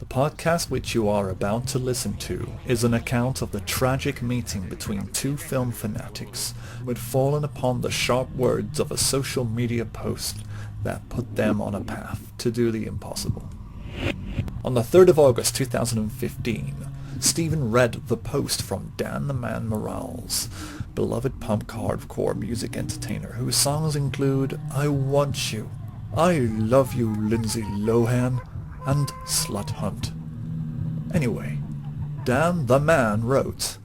podcast which you are about to listen to is an account of the tragic meeting between two film fanatics who had fallen upon the sharp words of a social media post that put them on a path to do the impossible. On the 3rd of August 2015, Stephen read the post from Dan the Man Morales, beloved punk hardcore music entertainer whose songs include I Want You, I Love You Lindsay Lohan, and Slut Hunt. Anyway, Dan the Man wrote,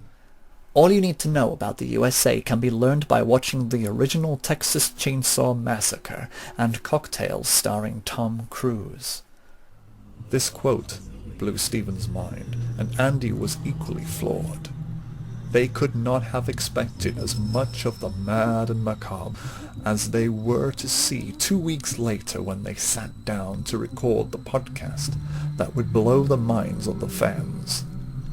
"All you need to know about the USA can be learned by watching the original Texas Chainsaw Massacre and Cocktails starring Tom Cruise." This quote blew Stephen's mind, and Andy was equally floored. They could not have expected as much of the mad and macabre as they were to see 2 weeks later when they sat down to record the podcast that would blow the minds of the fans.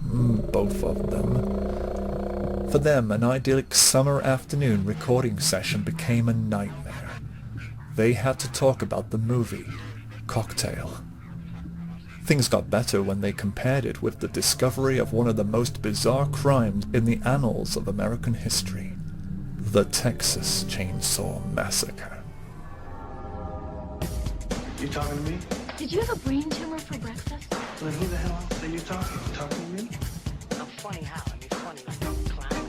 Both of them. For them, an idyllic summer afternoon recording session became a nightmare. They had to talk about the movie, Cocktail. Things got better when they compared it with the discovery of one of the most bizarre crimes in the annals of American history, the Texas Chainsaw Massacre. You talking to me? Did you have a brain tumor for breakfast? Well, who the hell else are you talking? You talking to me? I'm funny how? I mean, funny like a clown.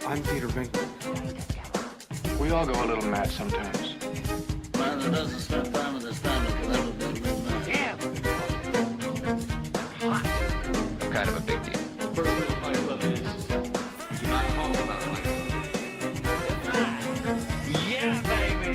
I'm Peter Binkman. We all go a little mad sometimes. Man that doesn't spend time with his family can never be a real man. Damn! I'm kind of a big deal. First rule of my club is do not talk about my club. Yeah, baby!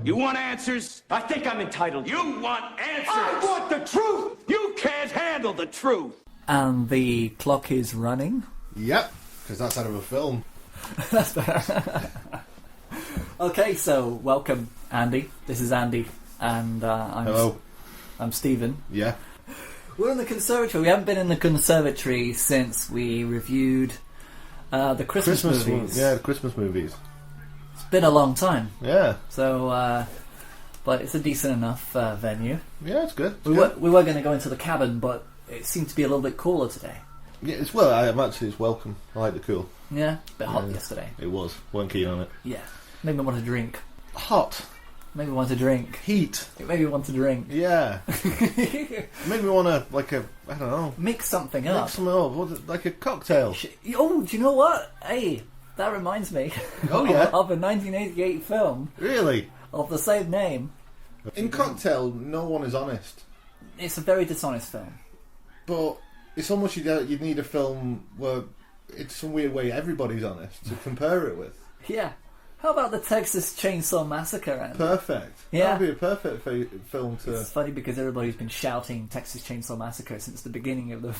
You want answers? I think I'm entitled. You want answers? I want the truth! You can't handle the truth! And the clock is running. Yep, because that's out of a film. That's better. Okay, so welcome, Andy. This is Andy, and Hello. I'm Stephen. Yeah. We're in the conservatory. We haven't been in the conservatory since we reviewed the Christmas movies. Yeah, the Christmas movies. It's been a long time. Yeah. So, but it's a decent enough venue. Yeah, it's good. It's We good. were going to go into the cabin, but it seemed to be a little bit cooler today. Yeah, it's welcome. I like the cool. Yeah, a bit hot Yeah. yesterday. It was. Weren't keen on it. Yeah, made me want to drink. Hot. Made me want to drink. Heat. It made me want to drink. Yeah. Made me want to, I don't know. Mix something up. Mix something up. Like a cocktail. Oh, do you know what? Hey, that reminds me. Oh, yeah? of a 1988 film Really? of the same name. In Cocktail, no one is honest. It's a very dishonest film. But it's almost you'd need a film where it's some weird way everybody's honest to compare it with. Yeah. How about the Texas Chainsaw Massacre? Andy? Perfect. Yeah. That would be a perfect film to... It's funny because everybody's been shouting Texas Chainsaw Massacre since the beginning of the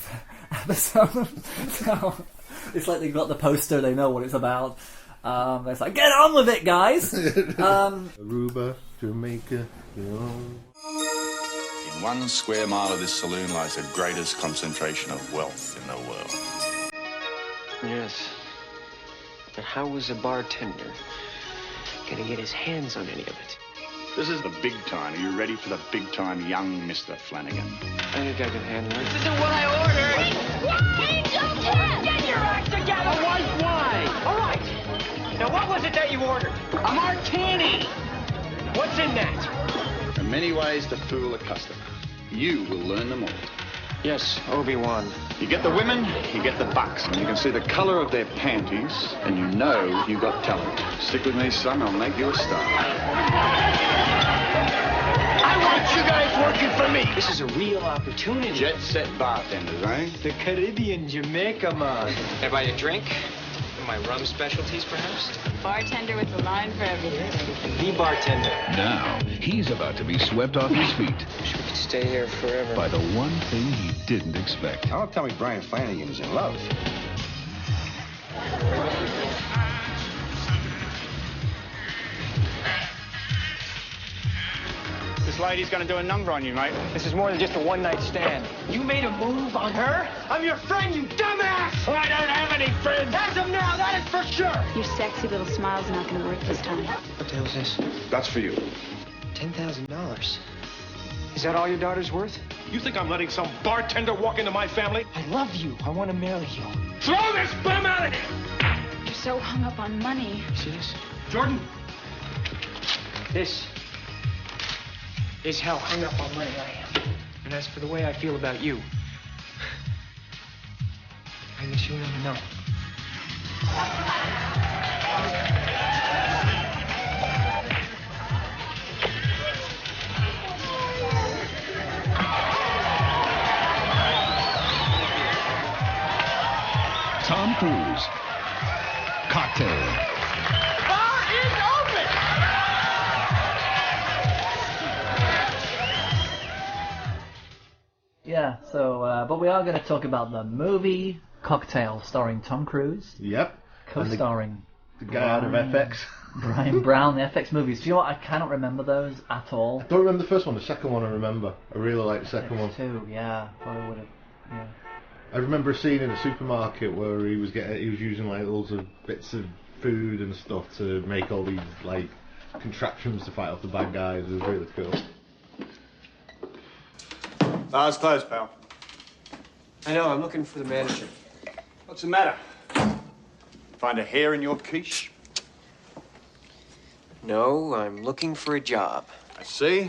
episode. So it's like they've got the poster, they know what it's about. It's like, get on with it, guys! Aruba, Jamaica, you know... In 1 square mile of this saloon lies the greatest concentration of wealth in the world. Yes. But how was a bartender gonna get his hands on any of it? This is the big time. Are you ready for the big time, young Mr. Flanagan? I think I can handle it. This isn't what I ordered! Why? Get your act together! A white wine! All right. Now, what was it that you ordered? A martini! What's in that? There are many ways to fool a customer. You will learn them all. Yes, Obi-Wan. You get the women, you get the bucks. When you can see the colour of their panties, and you know you've got talent. Stick with me, son, I'll make you a star. I want you guys working for me! This is a real opportunity. Jet set bartenders, eh? The Caribbean, Jamaica, man. Can I buy you a drink? My rum specialties, perhaps? Bartender with a line for everything. The bartender. Now, he's about to be swept off his feet Wish we could stay here forever. by the one thing he didn't expect. Don't tell me Brian Flanagan's in love. The This lady's gonna do a number on you, mate. This is more than just a one-night stand. You made a move on her? I'm your friend, you dumbass! I don't have any friends! As of now, that is for sure! Your sexy little smile's not gonna work this time. What the hell's this? That's for you. $10,000. Is that all your daughter's worth? You think I'm letting some bartender walk into my family? I love you. I want to marry you. Throw this bum out of here! You're so hung up on money. See this? Jordan? This is how hung up on money I am. And as for the way I feel about you, I guess you'll never know. Tom Cruise. Cocktail. Bar is open! Yeah, so, but we are going to talk about the movie Cocktail, starring Tom Cruise. Yep. Co-starring the guy out of FX. Brian Brown, the FX movies. Do you know what? I cannot remember those at all. I don't remember the first one. The second one I remember. I really like the second one. Too, yeah. Probably would have, yeah. I remember a scene in a supermarket where he was using like loads of bits of food and stuff to make all these like contraptions to fight off the bad guys. It was really cool. Bar's closed, pal. I know, I'm looking for the manager. What's the matter? Find a hair in your quiche? No, I'm looking for a job. I see. You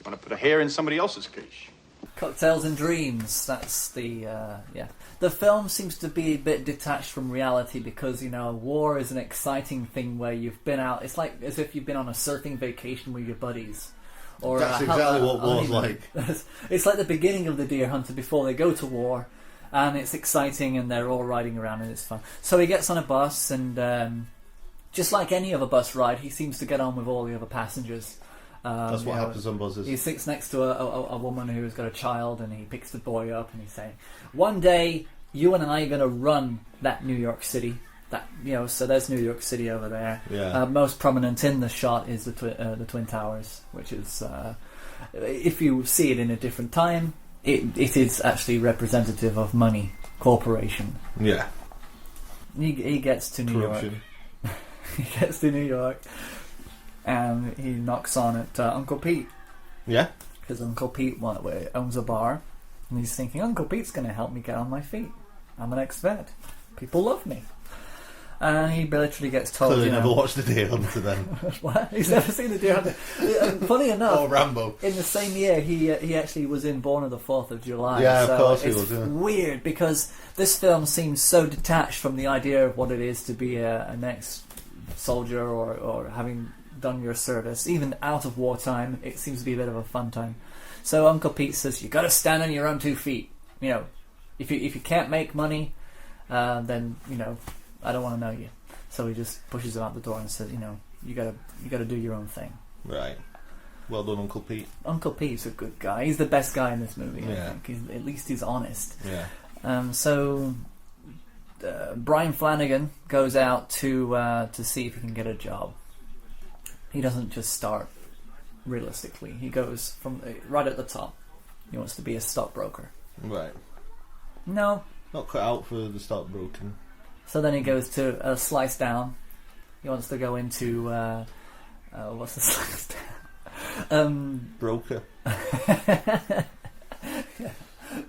want to put a hair in somebody else's quiche. Cocktails and Dreams, that's the, yeah. The film seems to be a bit detached from reality because, you know, war is an exciting thing where you've been out, it's like as if you've been on a surfing vacation with your buddies. Or that's exactly what war's like. It's like the beginning of the Deer Hunter before they go to war, and it's exciting and they're all riding around and it's fun. So he gets on a bus and, just like any other bus ride, he seems to get on with all the other passengers. That's what happens on buses. He sits next to a woman who's got a child, and he picks the boy up, and he's saying, "One day, you and I are going to run that New York City." That, you know, so there's New York City over there. Yeah. Most prominent in the shot is the Twin Towers, which is, if you see it in a different time, it is actually representative of money, corporation. Yeah. He gets to New York. He gets to New York. And he knocks on at Uncle Pete. Yeah. Because Uncle Pete owns a bar. And he's thinking, Uncle Pete's going to help me get on my feet. I'm an ex-vet. People love me. And he literally gets told... Clearly never watched The Deer Hunter then. What? He's never seen The Deer Hunter. Funny enough... Or Rambo. In the same year, he actually was in Born on the 4th of July. Yeah, so of course he was. It's Yeah. weird because this film seems so detached from the idea of what it is to be an ex-soldier or having... done your service, even out of wartime. It seems to be a bit of a fun time. So Uncle Pete says, you got to stand on your own 2 feet. You know, if you can't make money, then, you know, I don't want to know you. So he just pushes him out the door and says, you know, you got to do your own thing. Right. Well done, Uncle Pete. Uncle Pete's a good guy. He's the best guy in this movie. Yeah. I think. At least he's honest. Yeah. So Brian Flanagan goes out to see if he can get a job. He doesn't just start realistically. He goes from right at the top. He wants to be a stockbroker. Right. No. Not cut out for the stockbroking. So then he goes to slice down. He wants to go into what's the slice down? Broker.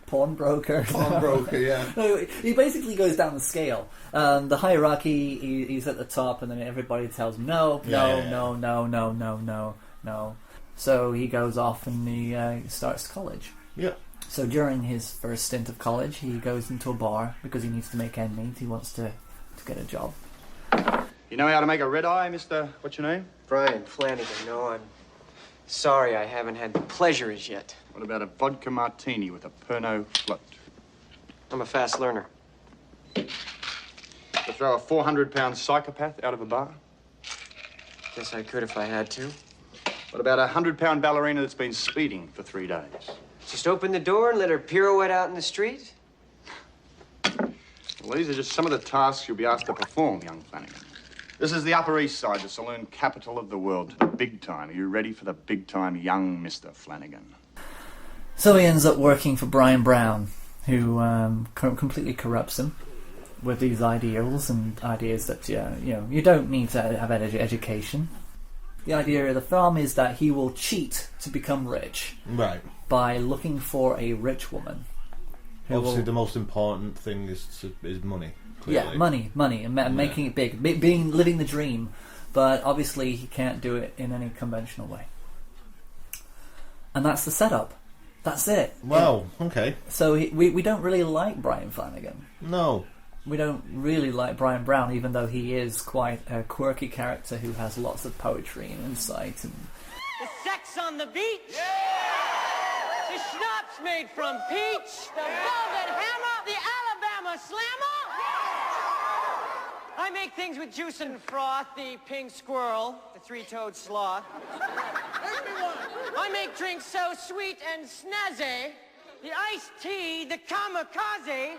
Pawnbroker. Pawnbroker, yeah. No, he basically goes down the scale. The hierarchy, he's at the top, and then everybody tells him no. So he goes off and he starts college. Yeah. So during his first stint of college, he goes into a bar because he needs to make ends meet. He wants to get a job. You know how to make a red eye, Mr. What's your name? Brian Flanagan. No, I'm sorry I haven't had the pleasure as yet. What about a vodka martini with a Pernod float? I'm a fast learner. To throw a 400-pound psychopath out of a bar? Guess I could if I had to. What about a 100-pound ballerina that's been speeding for 3 days? Just open the door and let her pirouette out in the street? Well, these are just some of the tasks you'll be asked to perform, young Flanagan. This is the Upper East Side, the saloon capital of the world. The big time. Are you ready for the big time, young Mr. Flanagan? So he ends up working for Brian Brown, who completely corrupts him with these ideals and ideas that you don't need to have education. The idea of the film is that he will cheat to become rich, right? By looking for a rich woman. Obviously, the most important thing is money. Clearly. Yeah, money, and making it big, living the dream. But obviously, he can't do it in any conventional way. And that's the setup. That's it. Wow. Okay. So we don't really like Brian Flanagan. No. We don't really like Brian Brown, even though he is quite a quirky character who has lots of poetry and insight. And The sex on the beach. Yeah! The schnapps made from peach. The velvet hammer. The Alabama slammer. I make things with juice and froth. The pink squirrel. The three-toed sloth. I make drinks so sweet and snazzy. The iced tea. The kamikaze.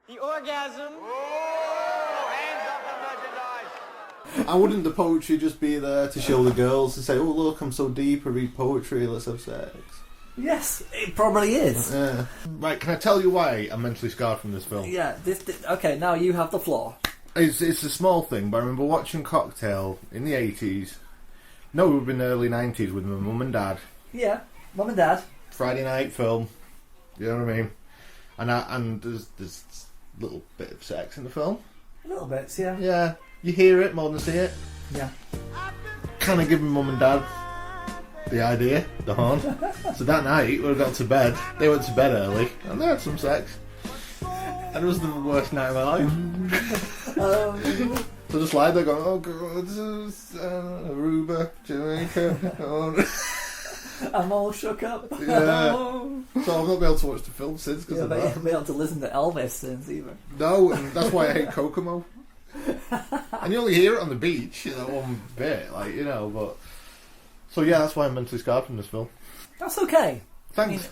The orgasm. Hands up the merchandise. And wouldn't the poetry just be there to show the girls to say, "Oh look, I'm so deep, I read poetry, let's have sex"? Yes, it probably is. Yeah. Right, can I tell you why I'm mentally scarred from this film? Yeah, okay, now you have the floor. It's a small thing, but I remember watching Cocktail in the 80s. No, it would have been early 90s with my mum and dad. Yeah, mum and dad. Friday night film. You know what I mean? And there's a little bit of sex in the film. A little bit, yeah. Yeah, you hear it more than see it. Yeah. Kind of give my mum and dad the idea, the horn. So that night, we were gone to bed. They went to bed early, and they had some sex. And it was the worst night of my life. So just lie there going, "Oh God, this is Aruba, Jamaica." I'm all shook up. Yeah. So I've not been able to watch the film since because of but you that. haven't been able to listen to Elvis since either. No, and that's why I hate Kokomo. And you only hear it on the beach, that one bit, but... So yeah, that's why I'm mentally scarred from this film. That's okay. Thanks.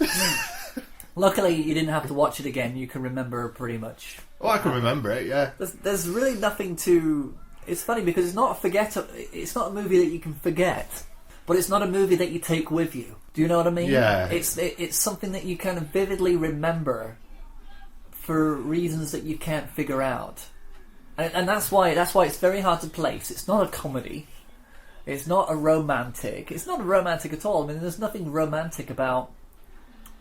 Luckily, you didn't have to watch it again. You can remember pretty much. Oh, I can remember it, yeah. There's really nothing to... It's funny because it's not a movie that you can forget. But it's not a movie that you take with you. Do you know what I mean? Yeah. It's something that you kind of vividly remember for reasons that you can't figure out. And that's why it's very hard to place. It's not a comedy. It's not a romantic. It's not romantic at all. I mean, there's nothing romantic about...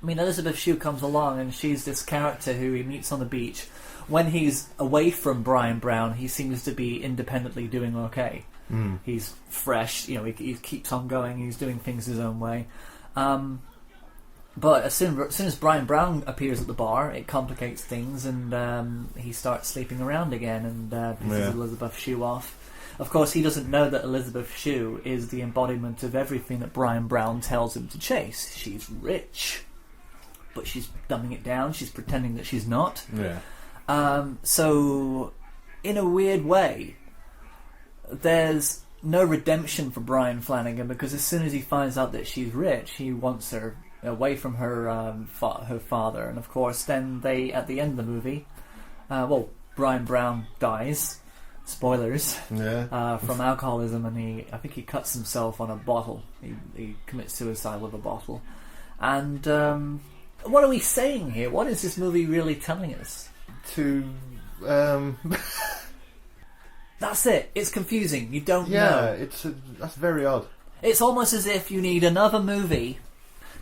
I mean, Elizabeth Shue comes along and she's this character who he meets on the beach. When he's away from Brian Brown, he seems to be independently doing okay. Mm. He's fresh, he keeps on going, he's doing things his own way. But as soon as Brian Brown appears at the bar, it complicates things, and he starts sleeping around again and pisses Elizabeth Shue off. Of course, he doesn't know that Elizabeth Shue is the embodiment of everything that Brian Brown tells him to chase. She's rich, but she's dumbing it down, she's pretending that she's not. Yeah. So, in a weird way, there's no redemption for Brian Flanagan, because as soon as he finds out that she's rich, he wants her away from her father. And of course, then at the end of the movie, Brian Brown dies. Spoilers. Yeah. From alcoholism, and I think he cuts himself on a bottle. He commits suicide with a bottle. And what are we saying here? What is this movie really telling us? That's it. It's confusing. You don't know. Yeah, that's very odd. It's almost as if you need another movie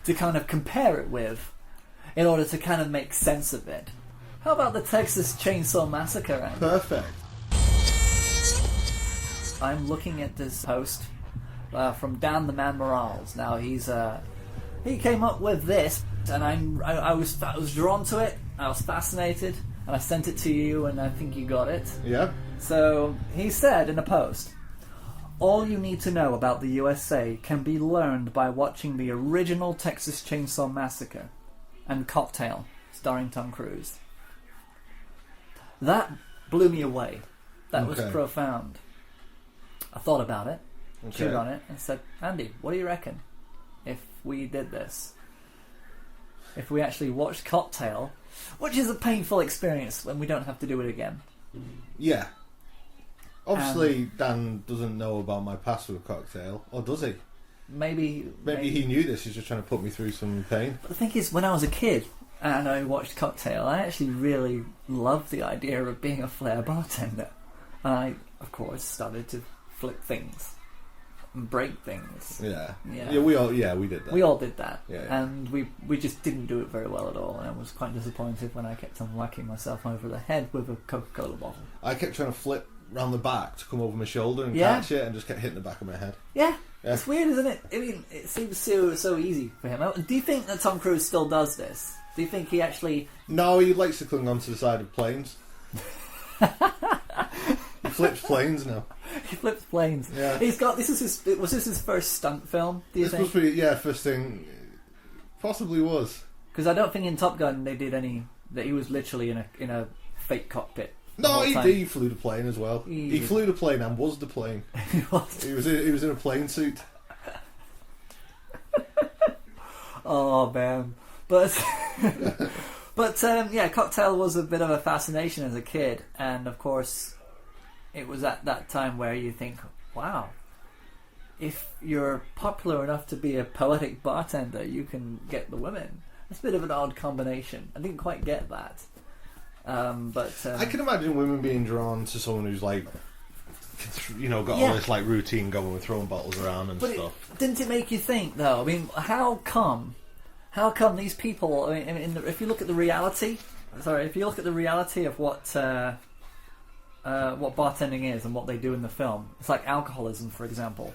to kind of compare it with in order to kind of make sense of it. How about the Texas Chainsaw Massacre, Andy? Perfect. I'm looking at this post from Dan the Man Morales. Now he came up with this, and I was drawn to it. I was fascinated, and I sent it to you, and I think you got it. Yeah. So he said in a post, "All you need to know about the USA can be learned by watching the original Texas Chainsaw Massacre and Cocktail, starring Tom Cruise." That blew me away. That was profound. I thought about it, chewed on it, and said, "Andy, what do you reckon if we did this? If we actually watched Cocktail, which is a painful experience when we don't have to do it again. Yeah. Obviously, Dan doesn't know about my past with Cocktail, or does he? Maybe he knew this. He's just trying to put me through some pain. But the thing is, when I was a kid and I watched Cocktail, I actually really loved the idea of being a flair bartender. And I, of course, started to flip things and break things. Yeah. We did that. We all did that. Yeah. And we just didn't do it very well at all. And I was quite disappointed when I kept on whacking myself over the head with a Coca-Cola bottle. I kept trying to flip round the back to come over my shoulder and catch it, and just kept hitting the back of my head. Yeah. It's weird, isn't it? I mean, it seems so easy for him. Do you think that Tom Cruise still does this? Do you think he actually... No, he likes to cling onto the side of planes. He flips planes now. He flips planes. Yeah. Was this his first stunt film, do you think? Must be, first thing. Possibly was. Because I don't think in Top Gun they did that he was literally in a fake cockpit. No, he flew the plane as well. He flew the plane and was the plane. He was. He was in a plane suit. Oh man, but Cocktail was a bit of a fascination as a kid, and of course, it was at that time where you think, wow, if you're popular enough to be a poetic bartender, you can get the women. That's a bit of an odd combination. I didn't quite get that. I can imagine women being drawn to someone who's like, got all this like routine going with throwing bottles around and stuff. Didn't it make you think though? I mean, how come these people? I mean, if you look at the reality of what bartending is and what they do in the film, it's like alcoholism, for example.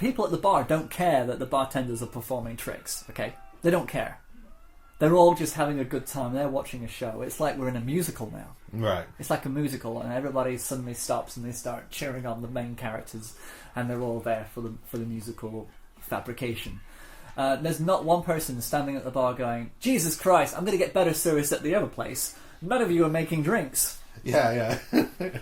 People at the bar don't care that the bartenders are performing tricks. Okay, they don't care. They're all just having a good time. They're watching a show. It's like we're in a musical now. Right. It's like a musical, and everybody suddenly stops and they start cheering on the main characters, and they're all there for the musical fabrication. There's not one person standing at the bar going, "Jesus Christ, I'm going to get better service at the other place. None of you are making drinks." Yeah. Okay.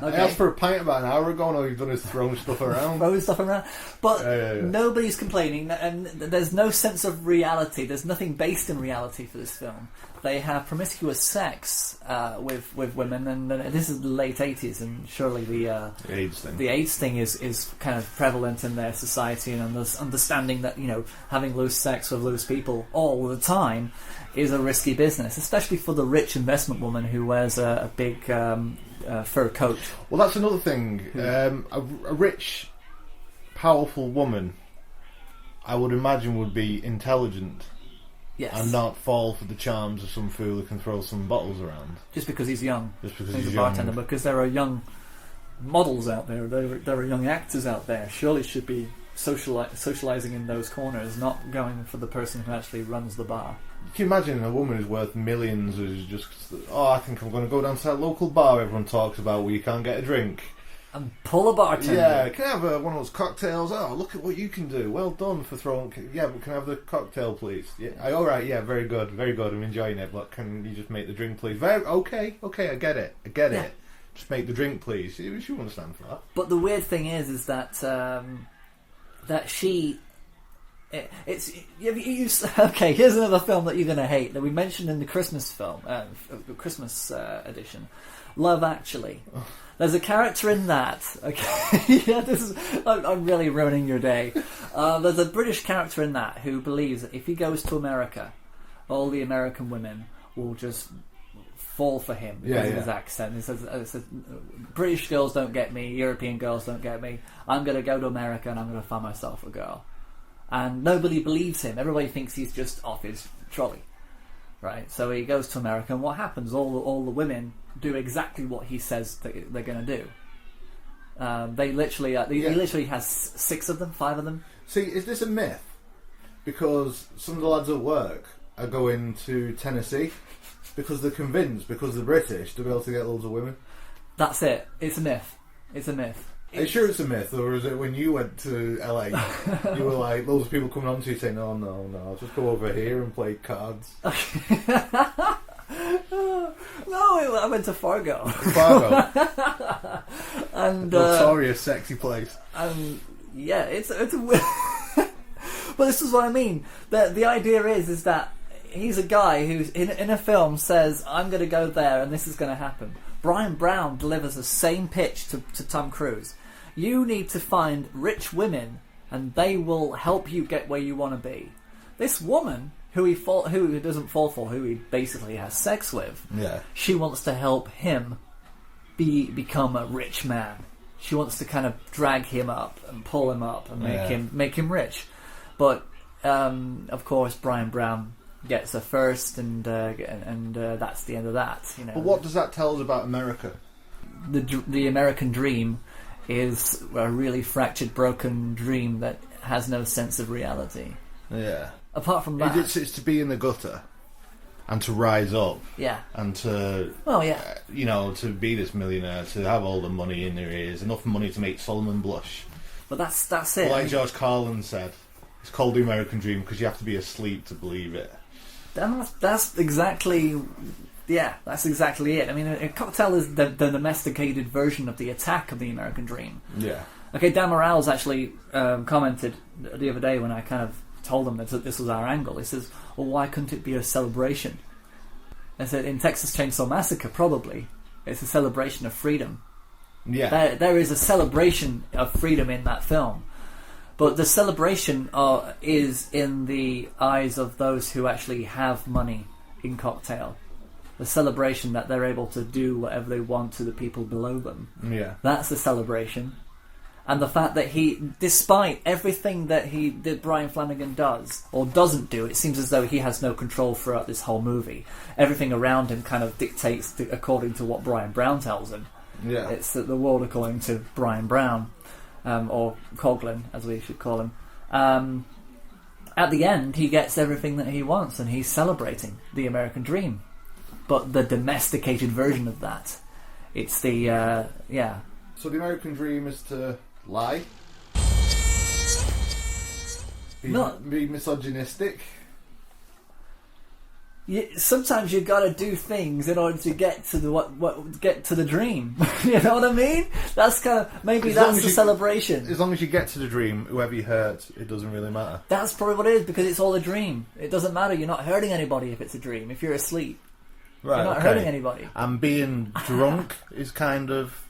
I asked for a pint about an hour ago, and all you've done is thrown stuff around. But nobody's complaining, and there's no sense of reality. There's nothing based in reality for this film. They have promiscuous sex with women, and this is the late 80s, and surely the AIDS thing is kind of prevalent in their society, and understanding that having loose sex with loose people all the time is a risky business, especially for the rich investment woman who wears a big fur coat. Well, that's another thing. A rich, powerful woman, I would imagine, would be intelligent. Yes. And not fall for the charms of some fool who can throw some bottles around. Just because he's young. Just because he's a bartender. Because there are young models out there. There are young actors out there. Surely should be socializing in those corners, not going for the person who actually runs the bar. Can you imagine a woman who's worth millions who's just, I think I'm going to go down to that local bar everyone talks about where you can't get a drink. And pull a bartender. Yeah, can I have one of those cocktails? Oh, look at what you can do. Well done for throwing... Yeah, but can I have the cocktail, please? Yeah, alright, yeah, very good, I'm enjoying it, but can you just make the drink, please? Okay, I get it. Just make the drink, please. You should understand for that. But the weird thing is that she... Okay, here's another film that you're going to hate that we mentioned in the Christmas film, Christmas edition, Love Actually. There's a character in that. Okay, I'm really ruining your day. There's a British character in that who believes that if he goes to America, all the American women will just fall for him because of his accent. He says, British girls don't get me, European girls don't get me. I'm going to go to America and I'm going to find myself a girl. And nobody believes him. Everybody thinks he's just off his trolley, right? So he goes to America, and what happens? All the women do exactly what he says that they're going to do. They literally, he literally has 5 of them. See, is this a myth? Because some of the lads at work are going to Tennessee because they're convinced, because they're British, to be able to get loads of women. That's it. It's a myth. Are you sure it's a myth, or is it when you went to LA, you were like, loads of people coming on to you saying, no, I'll just go over here and play cards? No, I went to Fargo. And notorious sexy place. And yeah, it's a but this is what I mean. The idea is that he's a guy who's in a film says, I'm going to go there and this is going to happen. Brian Brown delivers the same pitch to Tom Cruise. You need to find rich women, and they will help you get where you want to be. This woman, who he doesn't fall for, who he basically has sex with, she wants to help him become a rich man. She wants to kind of drag him up and pull him up and make him rich. But of course, Brian Brown gets her first, and that's the end of that. You know. But what does that tell us about America? The American dream is a really fractured, broken dream that has no sense of reality. Yeah. Apart from that, it's to be in the gutter and to rise up. Yeah. And to to be this millionaire, to have all the money in their ears, enough money to make Solomon blush. But that's it. Like George Carlin said, it's called the American dream because you have to be asleep to believe it. That's exactly it. I mean, a Cocktail is the domesticated version of the attack of the American dream. Yeah. Okay, Dan Morales actually commented the other day when I kind of told him that this was our angle. He says, well, why couldn't it be a celebration? I said, in Texas Chainsaw Massacre, probably. It's a celebration of freedom. Yeah. There is a celebration of freedom in that film. But the celebration is in the eyes of those who actually have money in Cocktail. The celebration that they're able to do whatever they want to the people below them. Yeah. That's the celebration. And the fact that despite everything that Brian Flanagan does, or doesn't do, it seems as though he has no control throughout this whole movie. Everything around him kind of dictates according to what Brian Brown tells him. Yeah. It's the world according to Brian Brown. Or Coughlin, as we should call him. At the end, he gets everything that he wants, and he's celebrating the American dream. But the domesticated version of that, it's the So the American dream is to lie, be misogynistic. Sometimes you've got to do things in order to get to the dream. You know what I mean? That's kind of that's the celebration. As long as you get to the dream, whoever you hurt, it doesn't really matter. That's probably what it is, because it's all a dream. It doesn't matter. You're not hurting anybody if it's a dream. If you're asleep, you're not hurting anybody. And being drunk is kind of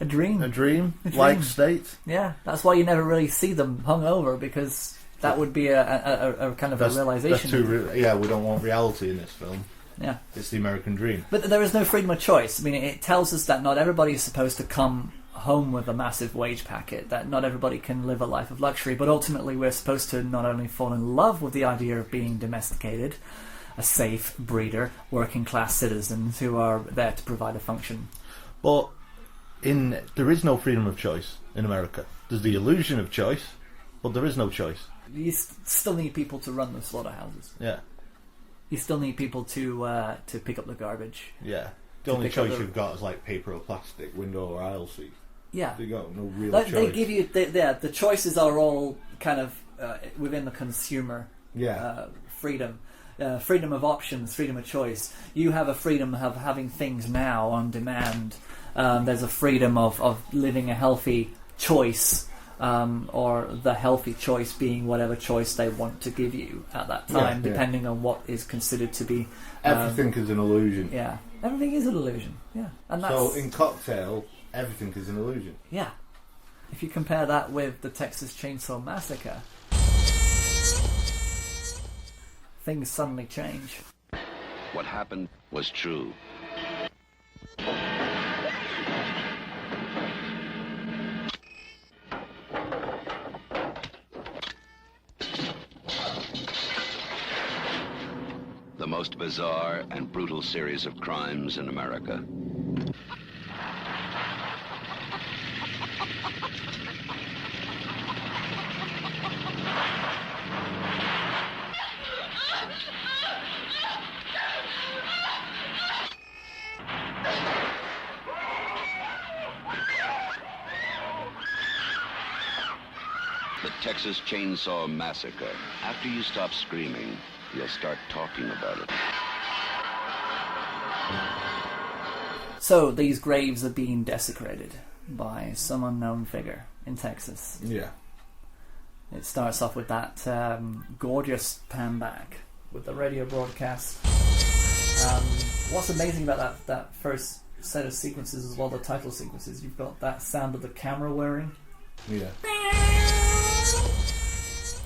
a dream. A dream-like state. Yeah, that's why you never really see them hungover, because that would be a kind of a realization. We don't want reality in this film. Yeah. It's the American dream. But there is no freedom of choice. I mean, it tells us that not everybody is supposed to come home with a massive wage packet, that not everybody can live a life of luxury, but ultimately we're supposed to not only fall in love with the idea of being domesticated, a safe breeder, working class citizens who are there to provide a function. But there is no freedom of choice in America. There's the illusion of choice, but there is no choice. You still need people to run the slaughterhouses. Yeah. You still need people to pick up the garbage. Yeah. The only choice you've got is like paper or plastic, window or aisle seat. Yeah. You got no real choice. They give you the choices are all kind of within the consumer. Freedom. Freedom of options, freedom of choice. You have a freedom of having things now on demand. There's a freedom of living a healthy choice. Or the healthy choice being whatever choice they want to give you at that time, depending on what is considered to be... everything is an illusion. Yeah, everything is an illusion, yeah. And that's, so in Cocktail, everything is an illusion. Yeah. If you compare that with the Texas Chainsaw Massacre, things suddenly change. What happened was true. The most bizarre and brutal series of crimes in America. The Texas Chainsaw Massacre. After you stop screaming, you'll start talking about it. So these graves are being desecrated by some unknown figure in Texas. Yeah. It starts off with that gorgeous pan back with the radio broadcast. What's amazing about that first set of sequences as well, the title sequences, you've got that sound of the camera whirring. Yeah.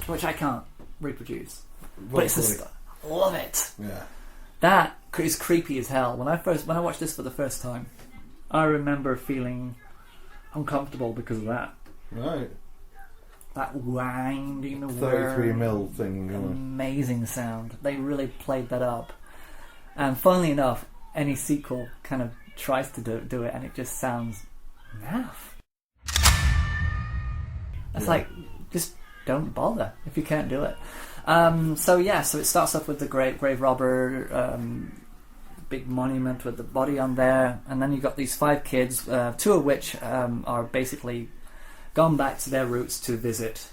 Which I can't reproduce. But it's just, I love it. Yeah. That is creepy as hell. When I watched this for the first time, I remember feeling uncomfortable because of that. Right. That winding the 33mm thing. Amazing sound. They really played that up. And funnily enough, any sequel kind of tries to do it, and it just sounds naff. It's like, just don't bother if you can't do it. So it starts off with the grave robber, big monument with the body on there, and then you've got these 5 kids, 2 of which are basically gone back to their roots to visit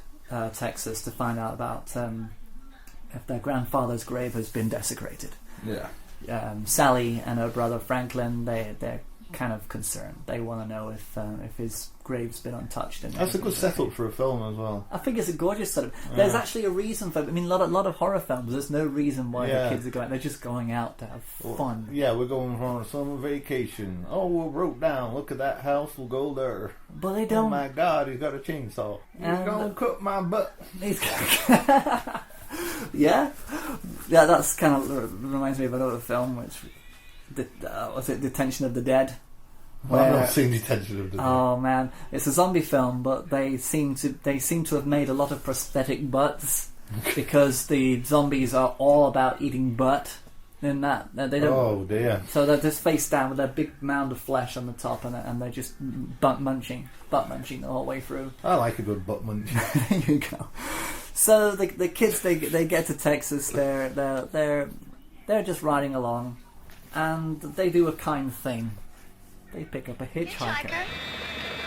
Texas to find out about if their grandfather's grave has been desecrated. Yeah. Sally and her brother Franklin, they're kind of concerned. They want to know if his grave's been untouched. And that's a good setup for a film as well. I think it's a gorgeous setup. There's actually a reason for it. I mean, a lot of horror films, there's no reason why the kids are going. They're just going out to have fun. Yeah, we're going on a summer vacation. Oh, we broke down. Look at that house. We'll go there. But they don't. Oh my God, he's got a chainsaw. He's gonna cut my butt. Yeah, that's kind of reminds me of another film, which was it Detention of the Dead? I've not seen Detention of the Dead. Oh man, it's a zombie film, but they seem to have made a lot of prosthetic butts because the zombies are all about eating butt. In that they don't. Oh dear! So they're just face down with their big mound of flesh on the top, and they're just butt munching the whole way through. I like a good butt munch. There you go. So the kids they get to Texas. They're just riding along, and they do a kind thing. They pick up a hitchhiker.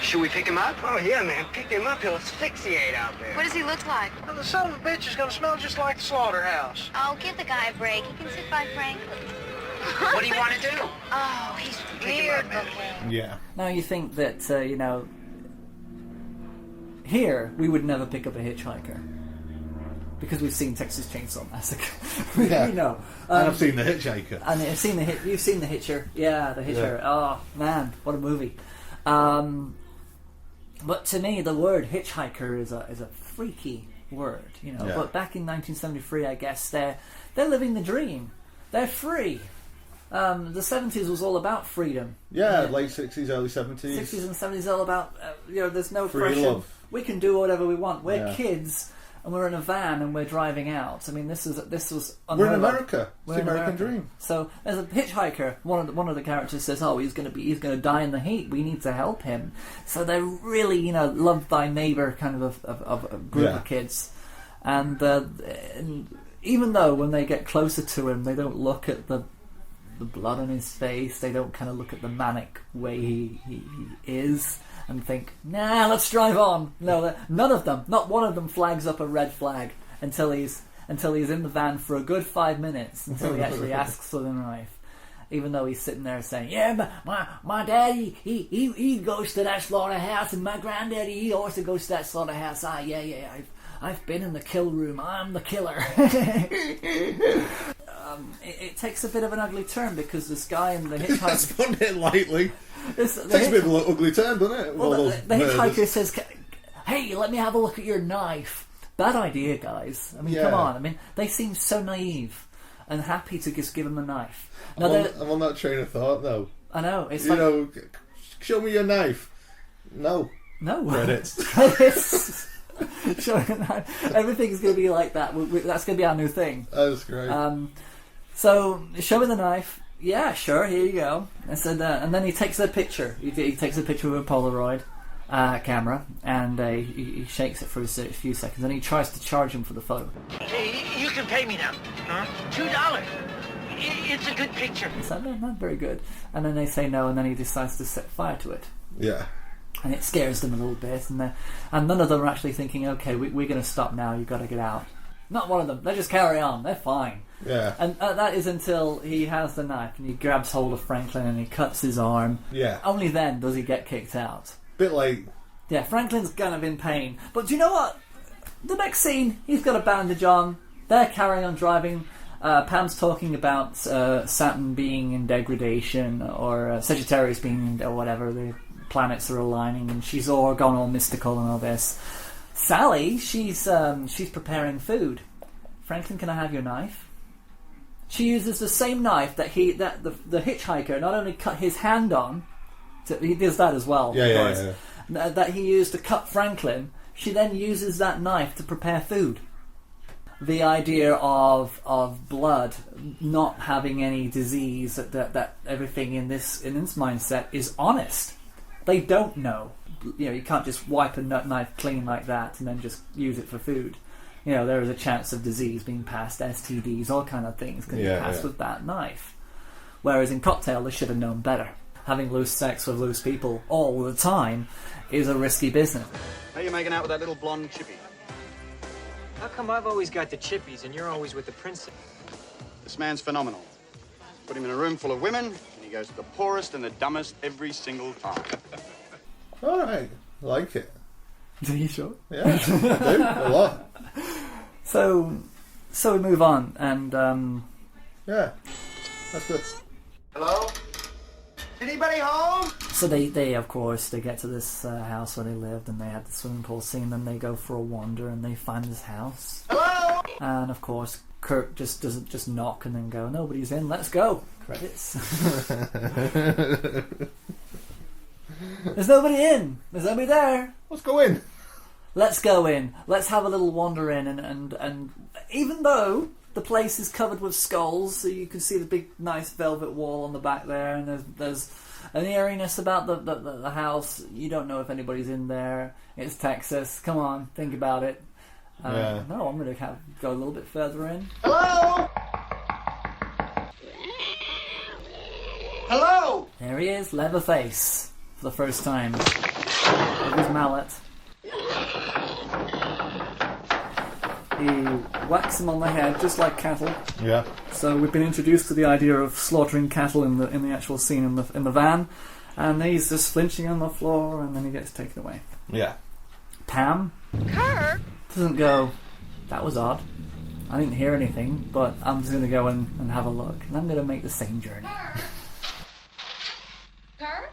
Should we pick him up? Oh yeah, man, pick him up. He'll asphyxiate out there. What does he look like? Well, the son of a bitch is gonna smell just like the slaughterhouse. Oh, give the guy a break. He can sit by Franklin. What do you want to do? Oh, he's weird looking. Yeah. Now you think that here we would never pick up a hitchhiker because we've seen Texas Chainsaw Massacre. Yeah. And I've seen The Hitchhiker. And I've seen you've seen The Hitcher. Yeah, The Hitcher. Yeah. Oh man, what a movie. But to me, the word hitchhiker is a freaky word, Yeah. But back in 1973, I guess they're living the dream. They're free. The 70s was all about freedom. Yeah, late 60s, early 70s. 60s and 70s all about there's no free pressure. Love. We can do whatever we want. We're kids. And we're in a van and we're driving out. I mean, this was. We're in America. It's the American dream. So there's a hitchhiker. One of the characters says, "Oh, he's going to die in the heat. We need to help him." So they're really, love thy neighbor kind of a group of kids. And even though when they get closer to him, they don't look at the blood on his face. They don't kind of look at the manic way he is. And think, nah, let's drive on. No, none of them, not one of them flags up a red flag until he's in the van for a good 5 minutes until he actually asks for the knife. Even though he's sitting there saying, yeah, my daddy, he goes to that slaughterhouse, and my granddaddy, he also goes to that slaughterhouse. I've been in the kill room. I'm the killer. It takes a bit of an ugly turn because this guy in the hitchhiker. That's putting it lightly. Takes a bit of an ugly turn, doesn't it? Well, the hitchhiker says, "Hey, let me have a look at your knife." Bad idea, guys. I mean, come on. I mean, they seem so naive and happy to just give him a knife. Now, I'm on that train of thought, though. I know. It's show me your knife. No. Credits. Everything's going to be like that. That's going to be our new thing. That's great. So, show me the knife. Yeah, sure, here you go. And then he takes a picture. He takes a picture with a Polaroid camera, and he shakes it for a few seconds, and he tries to charge him for the photo. Hey, you can pay me now. Huh? $2. It's a good picture. He said, no, not very good. And then they say no, and then he decides to set fire to it. Yeah. And it scares them a little bit, and none of them are actually thinking, okay, we're going to stop now, you've got to get out. Not one of them. They just carry on. They're fine. Yeah. And that is until he has the knife and he grabs hold of Franklin and he cuts his arm. Yeah. Only then does he get kicked out. Bit late. Yeah, Franklin's kind of in pain. But do you know what? The next scene, he's got a bandage on. They're carrying on driving. Pam's talking about Saturn being in degradation, or Sagittarius being or whatever, the planets are aligning, and she's all gone all mystical and all this. Sally, she's preparing food. Franklin, can I have your knife? She uses the same knife that the hitchhiker not only cut his hand on, he does that as well. Yeah. That he used to cut Franklin. She then uses that knife to prepare food. The idea of blood not having any disease, that everything in this mindset is honest. They don't know. You can't just wipe a knife clean like that and then just use it for food. There is a chance of disease being passed, STDs, all kind of things can be passed with that knife. Whereas in Cocktail, they should have known better. Having loose sex with loose people all the time is a risky business. How are you making out with that little blonde chippy? How come I've always got the chippies and you're always with the princess? This man's phenomenal. Put him in a room full of women, and he goes to the poorest and the dumbest every single time. All right, I like it. Are you sure? Yeah, I do a lot. So we move on, and yeah, that's good. Hello? Anybody home? So they of course they get to this house where they lived, and they had the swimming pool scene. Then they go for a wander, and they find this house. Hello? And of course, Kirk doesn't just knock and then go, nobody's in. Let's go. Credits. There's nobody in. There's nobody there. Let's go in. Let's go in. Let's have a little wander in, and even though the place is covered with skulls, so you can see the big nice velvet wall on the back there, and there's an eeriness about the house. You don't know if anybody's in there. It's Texas. Come on, think about it. No, I'm going to go a little bit further in. Hello? Hello? There he is, Leatherface, for the first time. With his mallet. He whacks him on the head, just like cattle. Yeah. So we've been introduced to the idea of slaughtering cattle in the actual scene in the van, and he's just flinching on the floor, and then he gets taken away. Yeah. Pam Kirk? doesn't go, that was odd. I didn't hear anything, but I'm just going to go and have a look, and I'm going to make the same journey. Kirk?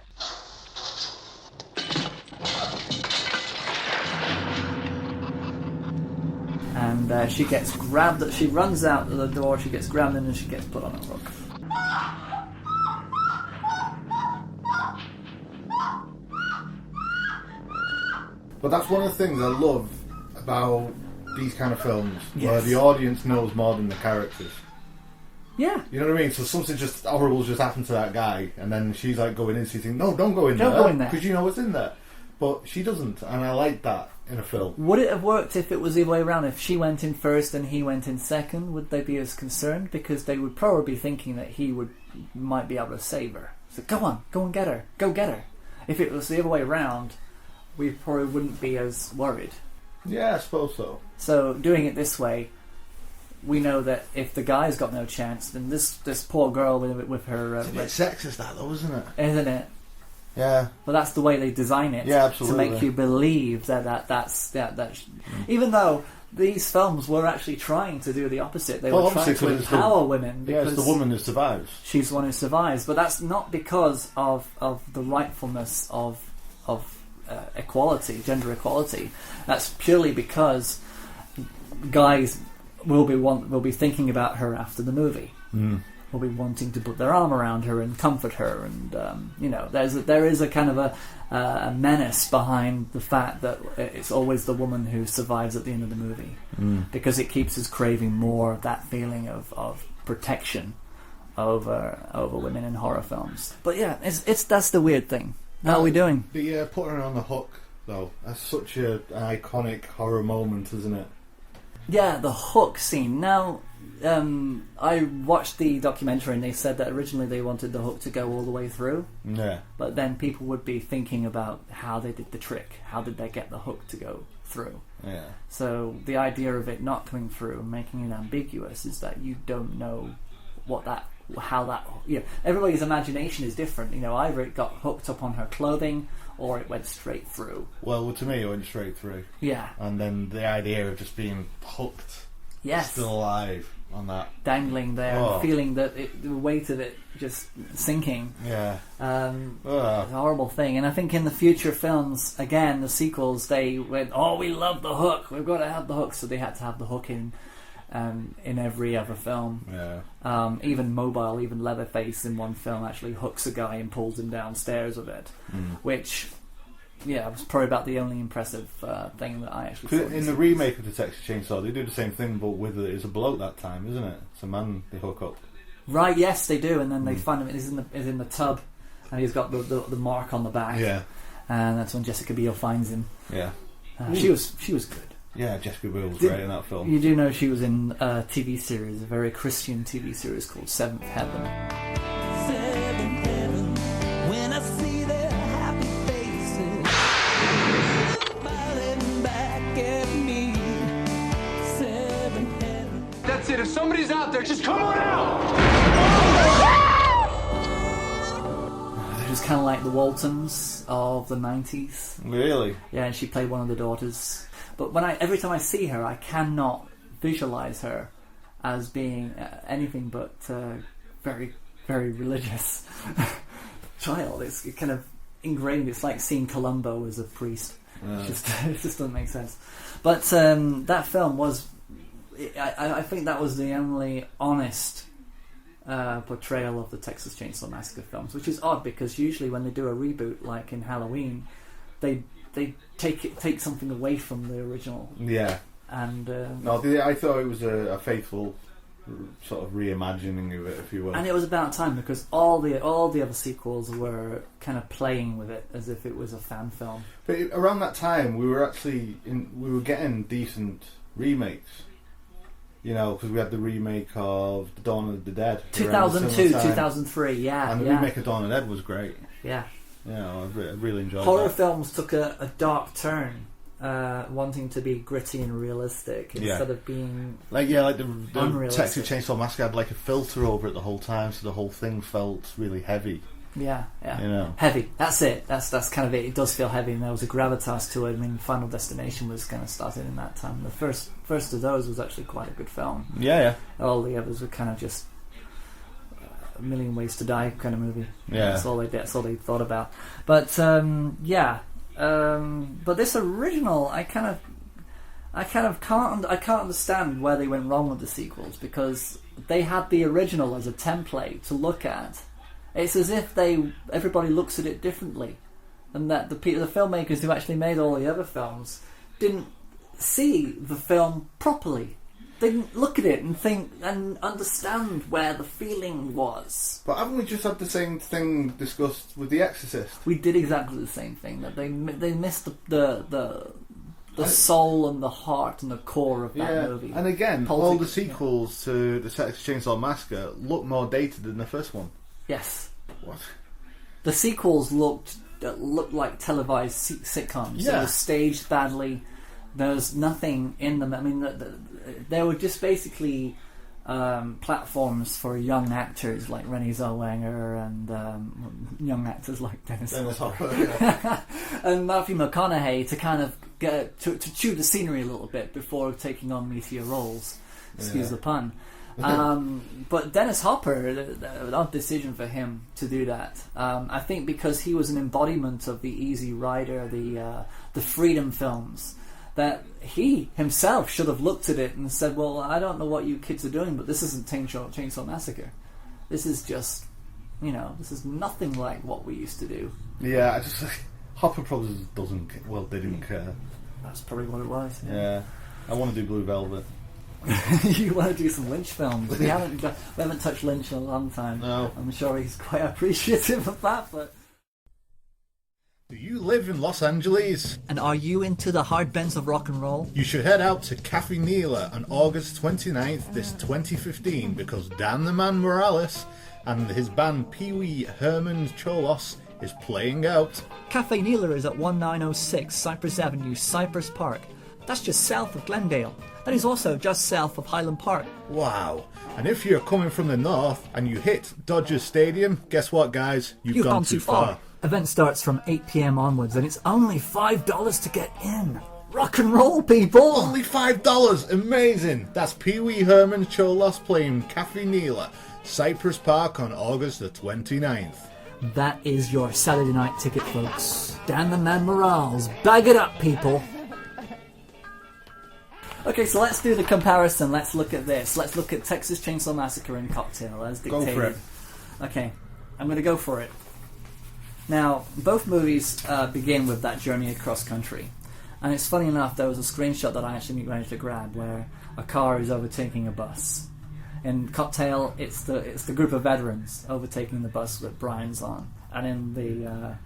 And she gets grabbed. She runs out the door. She gets grabbed in, and she gets put on a hook. But that's one of the things I love about these kind of films, where the audience knows more than the characters. Yeah. You know what I mean? So something just horrible just happened to that guy, and then she's like going in, she's thinking, no, don't go in there. Don't go in there. Because you know what's in there. But she doesn't, and I like that in a film. Would it have worked if it was the other way around? If she went in first and he went in second, would they be as concerned? Because they would probably be thinking that he might be able to save her. So go on, go and get her. Go get her. If it was the other way around, we probably wouldn't be as worried. Yeah, I suppose so. So doing it this way, we know that if the guy's got no chance, then this poor girl with her... It's a bit sexist, that though, isn't it? Isn't it? Yeah. But that's the way they design it. Yeah, absolutely. To make you believe that's even though these films were actually trying to do the opposite. They were trying to empower women. Yeah, it's the woman who survives. She's the one who survives. But that's not because of the rightfulness of equality, gender equality. That's purely because guys will be thinking about her after the movie. Mm. Will be wanting to put their arm around her and comfort her, and there is a kind of a menace behind the fact that it's always the woman who survives at the end of the movie, because it keeps us craving more of that feeling of protection over women in horror films. But yeah, that's the weird thing. How are we doing? The putting her on the hook, though, that's such an iconic horror moment, isn't it? Yeah, the hook scene. Now, I watched the documentary, and they said that originally they wanted the hook to go all the way through. Yeah. But then people would be thinking about how they did the trick. How did they get the hook to go through? Yeah. So the idea of it not coming through and making it ambiguous is that you don't know everybody's imagination is different. Either it got hooked up on her clothing or it went straight through. Well, to me, it went straight through. Yeah. And then the idea of just being hooked, yes, still alive. on that. Dangling there, and feeling that the weight of it just sinking. Yeah. It's a horrible thing. And I think in the future films, again, the sequels, they went, we love the hook. We've got to have the hook. So they had to have the hook in every other film. Yeah. Even Mobile, even Leatherface in one film actually hooks a guy and pulls him downstairs with it, which, was probably about the only impressive thing that I actually saw. In the remake of the Texas Chainsaw, they do the same thing, but with it's a bloke that time, isn't it? It's a man they hook up. Right, yes, they do, and then they find him. He's in the tub, and he's got the mark on the back. Yeah, and that's when Jessica Biel finds him. Yeah, she was good. Yeah, Jessica Biel was great in that film. You do know she was in a TV series, a very Christian TV series called Seventh Heaven. Seventh Heaven, when I see their happy faces, smiling back at me. Seventh Heaven. That's it. If somebody's out there, just come on out. She was kind of like the Waltons of the 90s. Really? Yeah, and she played one of the daughters. But every time I see her, I cannot visualize her as being anything but very, very religious child. It's kind of ingrained. It's like seeing Columbo as a priest. It just doesn't make sense. But that film was, I think that was the only honest portrayal of the Texas Chainsaw Massacre films, which is odd because usually when they do a reboot, like in Halloween, they take something away from the original. Yeah. And I thought it was a faithful sort of reimagining of it, if you will. And it was about time because all the other sequels were kind of playing with it as if it was a fan film. But around that time, we were getting decent remakes. You know, because we had the remake of Dawn of the Dead. 2002, 2003, yeah. And the remake of Dawn of the Dead was great. Yeah. I really enjoyed Horror that. films took a dark turn, wanting to be gritty and realistic instead of being like the Texas Chainsaw Massacre had like a filter over it the whole time, so the whole thing felt really heavy. Yeah. You know, heavy. That's it. That's kind of it. It does feel heavy, and there was a gravitas to it. I mean, Final Destination was kind of started in that time. The first of those was actually quite a good film. Yeah. All the others were kind of just A Million Ways to Die kind of movie. Yeah, that's all they thought about. But but this original, I kind of can't understand where they went wrong with the sequels, because they had the original as a template to look at. It's as if everybody looks at it differently, and that the filmmakers who actually made all the other films didn't see the film properly. They didn't look at it and think and understand where the feeling was. But haven't we just had the same thing discussed with The Exorcist? We did exactly the same thing. That they missed the soul and the heart and the core of that movie. And again, all the sequels to the Texas Chainsaw Massacre look more dated than the first one. Yes. What? The sequels looked like televised sitcoms. Yeah. They were staged badly. There's nothing in them. I mean, they were just basically platforms for young actors like Renée Zellweger and young actors like Dennis Hopper and Matthew McConaughey to kind of get to chew the scenery a little bit before taking on meatier roles. Excuse the pun. But Dennis Hopper, an odd decision for him to do that. I think because he was an embodiment of the Easy Rider, the freedom films. That he himself should have looked at it and said, well, I don't know what you kids are doing, but this isn't Chainsaw Massacre. This is just, this is nothing like what we used to do. Yeah, Hopper probably they didn't care. That's probably what it was. Yeah. I want to do Blue Velvet. You want to do some Lynch films? We haven't touched Lynch in a long time. No. I'm sure he's quite appreciative of that, but... Do you live in Los Angeles? And are you into the hard bends of rock and roll? You should head out to Cafe Neela on August 29th, this 2015, because Dan the Man Morales and his band Pee Wee Herman Cholos is playing out. Cafe Neela is at 1906 Cypress Avenue, Cypress Park. That's just south of Glendale. That is also just south of Highland Park. Wow. And if you're coming from the north and you hit Dodgers Stadium, guess what, guys? You've gone too far. Event starts from 8 p.m. onwards, and it's only $5 to get in. Rock and roll, people! Only $5. Amazing. That's Pee Wee Herman Cholos playing Cafe Neela, Cypress Park on August the 29th. That is your Saturday night ticket, folks. Dan the Man Morales. Bag it up, people! Okay, so let's do the comparison. Let's look at this. Let's look at Texas Chainsaw Massacre and Cocktail as dictated. Go for it. Okay, I'm going to go for it. Now, both movies begin with that journey across country. And it's funny enough, there was a screenshot that I actually managed to grab where a car is overtaking a bus. In Cocktail, it's the group of veterans overtaking the bus that Brian's on. And in the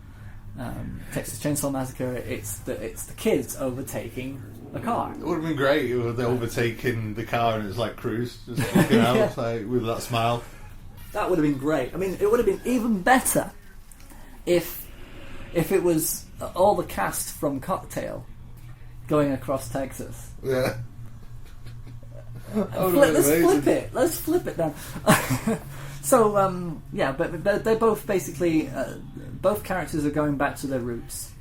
Texas Chainsaw Massacre, it's the kids overtaking a car. It would have been great if they overtaking the car and it's like Cruise, just looking out like, with that smile. That would have been great. I mean, it would have been even better if it was all the cast from Cocktail going across Texas. Yeah. Let's flip it down. So, but they're both basically both characters are going back to their roots.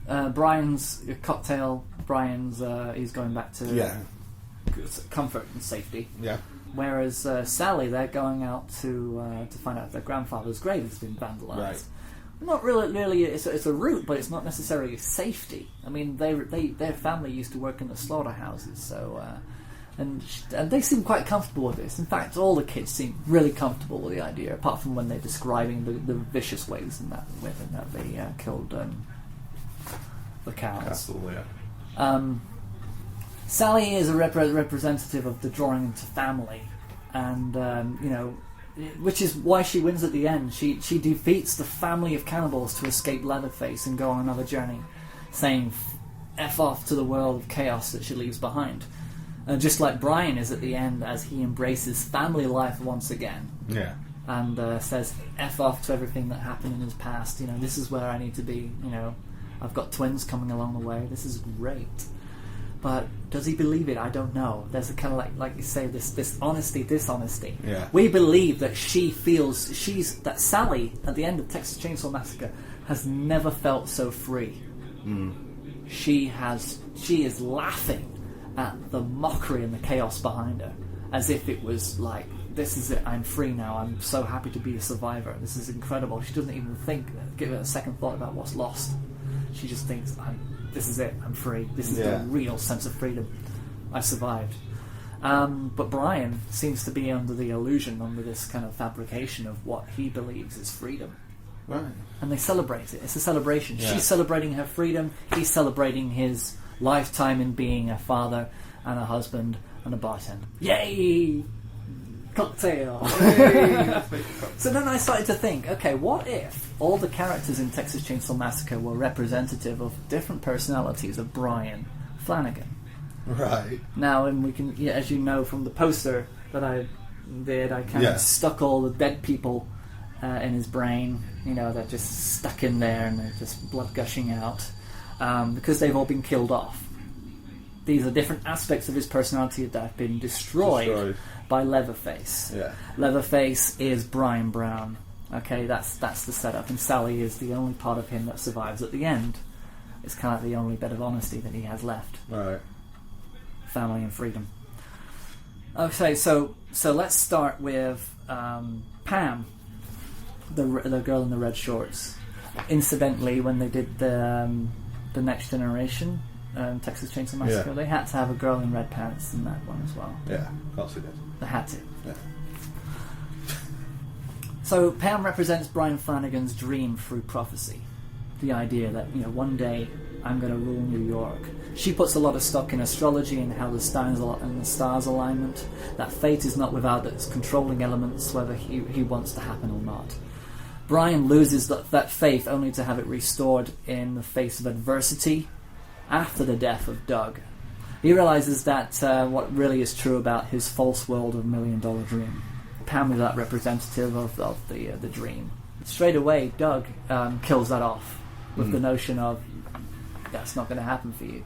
Brian's Cocktail. Brian's he's going back to comfort and safety. Yeah. Whereas Sally, they're going out to find out if their grandfather's grave has been vandalized. Right. Not really. It's a route, but it's not necessarily safety. I mean, their family used to work in the slaughterhouses, so and they seem quite comfortable with this. In fact, all the kids seem really comfortable with the idea, apart from when they're describing the vicious ways in that they killed the cows. Castle, yeah. Sally is a representative of the drawing into family, and which is why she wins at the end. She defeats the family of cannibals to escape Leatherface and go on another journey, saying F off to the world of chaos that she leaves behind. Just like Brian is at the end as he embraces family life once again. Yeah. And says F off to everything that happened in his past. This is where I need to be. I've got twins coming along the way. This is great. But does he believe it? I don't know. There's a kind of like you say, this honesty, dishonesty. Yeah. We believe that she feels that Sally at the end of Texas Chainsaw Massacre has never felt so free. Mm. She is laughing at the mockery and the chaos behind her, as if it was like, this is it, I'm free now, I'm so happy to be a survivor, this is incredible. She doesn't even give it a second thought about what's lost. She just thinks, this is it, I'm free, this is the real sense of freedom, I survived. But Brian seems to be under the illusion, under this kind of fabrication of what he believes is freedom. Right. And they celebrate it. It's a celebration. Yeah. She's celebrating her freedom, he's celebrating his lifetime in being a father and a husband and a bartender. Yay! Cocktail! Yay. So then I started to think, okay, what if all the characters in Texas Chainsaw Massacre were representative of different personalities of Brian Flanagan? Right. Now, and we can, as you know from the poster that I did, I kind of stuck all the dead people in his brain. They're just stuck in there and they're just blood gushing out. Because they've all been killed off. These are different aspects of his personality that have been destroyed by Leatherface. Yeah. Leatherface is Brian Brown. Okay, that's the setup, and Sally is the only part of him that survives at the end. It's kind of the only bit of honesty that he has left. Right. Family and freedom. Okay, so let's start with Pam, the girl in the red shorts. Incidentally, when they did the Next Generation, Texas Chainsaw Massacre, they had to have a girl in red pants in that one as well. Yeah, of course they did. They had to. Yeah. So Pam represents Brian Flanagan's dream through prophecy. The idea that, one day I'm going to rule New York. She puts a lot of stock in astrology and how the stars alignment, that fate is not without its controlling elements, whether he wants to happen or not. Brian loses that faith only to have it restored in the face of adversity after the death of Doug. He realizes that what really is true about his false world of $1 Million Dream. Pam is that representative of the dream. Straight away, Doug kills that off with the notion of, that's not going to happen for you.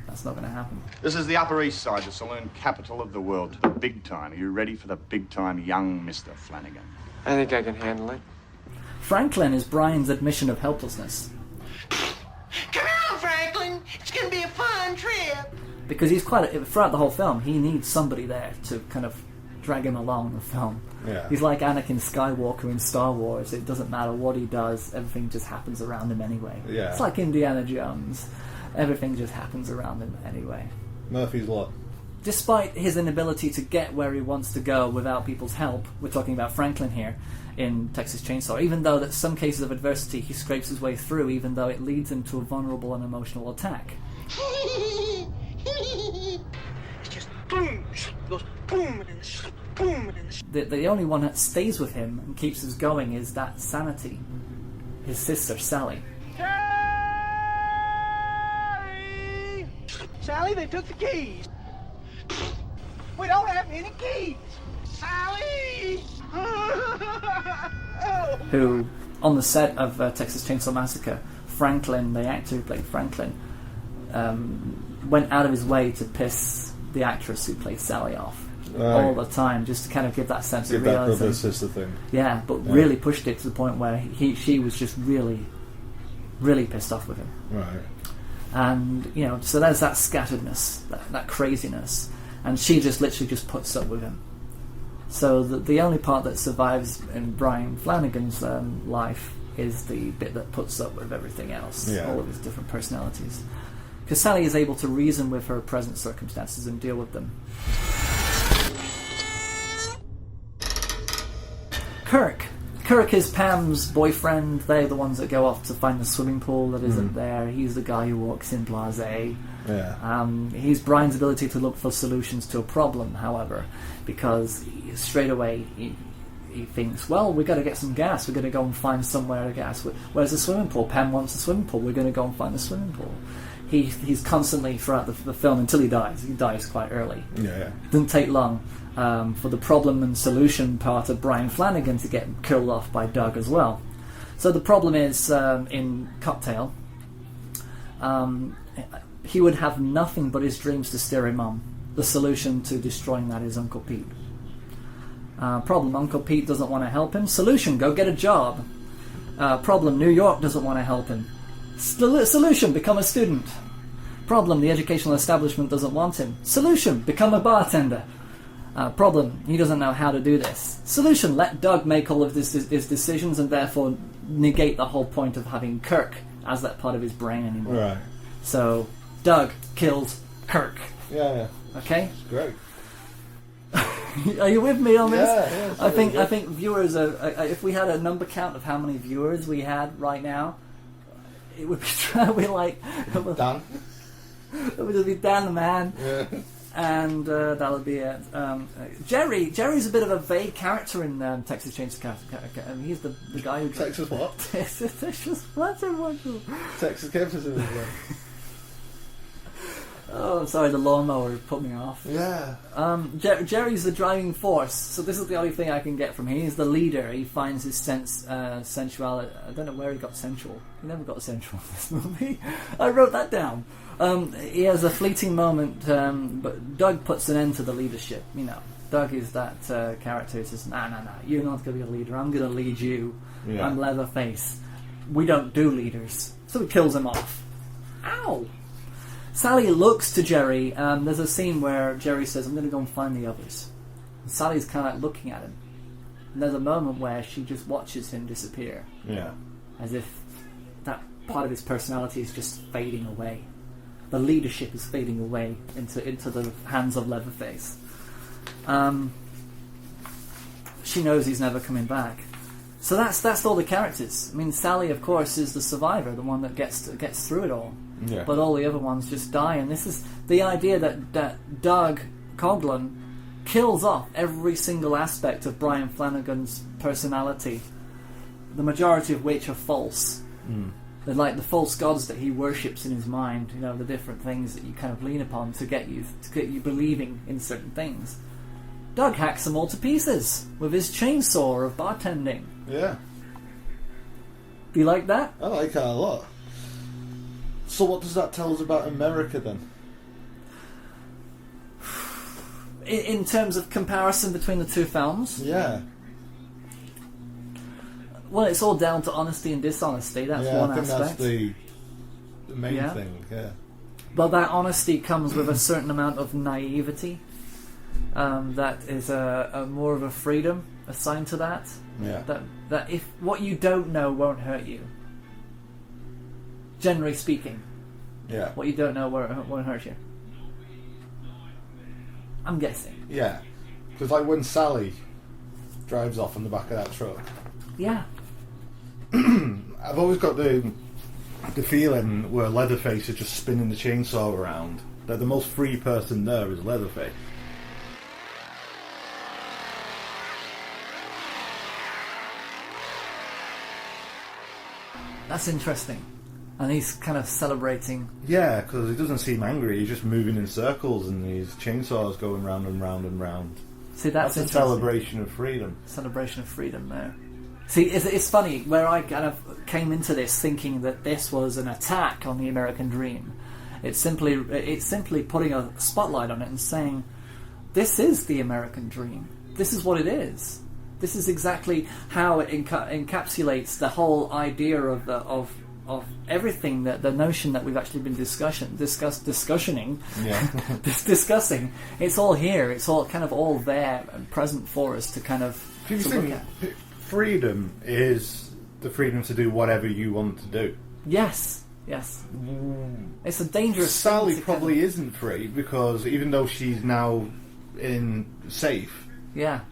That's not going to happen. This is the Upper East Side, the saloon capital of the world, the big time. Are you ready for the big time, young Mr. Flanagan? I think I can handle it. Franklin is Brian's admission of helplessness. Come on, Franklin! It's gonna be a fun trip. Because he's throughout the whole film, he needs somebody there to kind of drag him along the film. Yeah. He's like Anakin Skywalker in Star Wars. It doesn't matter what he does, everything just happens around him anyway. Yeah. It's like Indiana Jones. Everything just happens around him anyway. Murphy's Law. Despite his inability to get where he wants to go without people's help, we're talking about Franklin here in Texas Chainsaw, even though that some cases of adversity he scrapes his way through, even though it leads him to a vulnerable and emotional attack. It's just boom, goes boom, and then boom, and then The only one that stays with him and keeps us going is that sanity. His sister, Sally. Sally, they took the keys. We don't have any keys. Sally! Who, on the set of Texas Chainsaw Massacre, Franklin, the actor who played Franklin, went out of his way to piss the actress who played Sally off all the time, just to kind of give that sense of realism. That brother sister thing. Yeah, but really pushed it to the point where she was just really, really pissed off with him. Right. And, you know, so there's that scatteredness, that craziness, and she just literally just puts up with him. So the only part that survives in Brian Flanagan's life is the bit that puts up with everything else, all of his different personalities. Because Sally is able to reason with her present circumstances and deal with them. Kirk is Pam's boyfriend. They're the ones that go off to find the swimming pool that isn't there. He's the guy who walks in blasé. Yeah. He's Brian's ability to look for solutions to a problem, however, because straight away he thinks, well, we've got to get some gas. We're going to go and find somewhere to gas. Where's the swimming pool? Pam wants the swimming pool. We're going to go and find the swimming pool. He's constantly, throughout the film, until he dies. He dies quite early. Yeah. Doesn't take long for the problem and solution part of Brian Flanagan to get killed off by Doug as well. So the problem is, in Cocktail, he would have nothing but his dreams to steer him on. The solution to destroying that is Uncle Pete. Problem, Uncle Pete doesn't want to help him. Solution, go get a job. Problem, New York doesn't want to help him. Solution, become a student. Problem, the educational establishment doesn't want him. Solution, become a bartender. Problem, he doesn't know how to do this. Solution, let Doug make all of his decisions and therefore negate the whole point of having Kirk as that part of his brain anymore. Right. So, Doug kills Kirk. Yeah. Okay? Great. Are you with me on this? Yeah, I think viewers are. If we had a number count of how many viewers we had right now, it would be like Dan. It would just be Dan the man. Yeah. And that would be it. Jerry's a bit of a vague character in Texas Chainsaw Massacre. He's the guy who Texas what? Texas what? Texas Chainsaw. Oh, sorry, the lawnmower put me off. Yeah. Jerry's the driving force, so this is the only thing I can get from him. He's the leader. He finds his sensuality. I don't know where he got sensual. He never got sensual in this movie. I wrote that down. He has a fleeting moment, but Doug puts an end to the leadership. You know, Doug is that character who says, nah, you're not going to be a leader. I'm going to lead you. Yeah. I'm Leatherface. We don't do leaders. So he kills him off. Ow! Sally looks to Jerry. There's a scene where Jerry says, I'm going to go and find the others. And Sally's kind of like looking at him. And there's a moment where she just watches him disappear. Yeah. As if that part of his personality is just fading away. The leadership is fading away into the hands of Leatherface. She knows he's never coming back. So that's all the characters. I mean, Sally, of course, is the survivor, the one that gets through it all. Yeah. But all the other ones just die, and this is the idea that Doug Coughlin kills off every single aspect of Brian Flanagan's personality, the majority of which are false. They're like the false gods that he worships in his mind. You know, the different things that you kind of lean upon to get you believing in certain things. Doug hacks them all to pieces with his chainsaw of bartending. Yeah. Do you like that? I like that a lot. So what does that tell us about America then? In terms of comparison between the two films? Yeah. Well, it's all down to honesty and dishonesty. That's one aspect. That's the main thing, yeah. But that honesty comes with a certain amount of naivety. That is a more of a freedom assigned to that. Yeah. That if what you don't know won't hurt you. Generally speaking. Yeah. What you don't know won't hurt you. I'm guessing. Yeah. Because like when Sally drives off on the back of that truck. Yeah. I've always got the feeling where Leatherface is just spinning the chainsaw around that the most free person there is Leatherface. That's interesting. And he's kind of celebrating. Yeah, because he doesn't seem angry. He's just moving in circles, and his chainsaws going round and round and round. See, that's a celebration of freedom. Celebration of freedom there. See, it's funny where I kind of came into this thinking that this was an attack on the American dream. It's simply putting a spotlight on it and saying, this is the American dream. This is what it is. This is exactly how it encapsulates the whole idea of everything, that the notion that we've actually been discussing. Yeah. Discussing. It's all here. It's all kind of all there and present for us to kind of Do you look think at. freedom is the freedom to do whatever you want to do? Yes. It's a dangerous. Sally thing to probably kind isn't free because even though she's now in safe,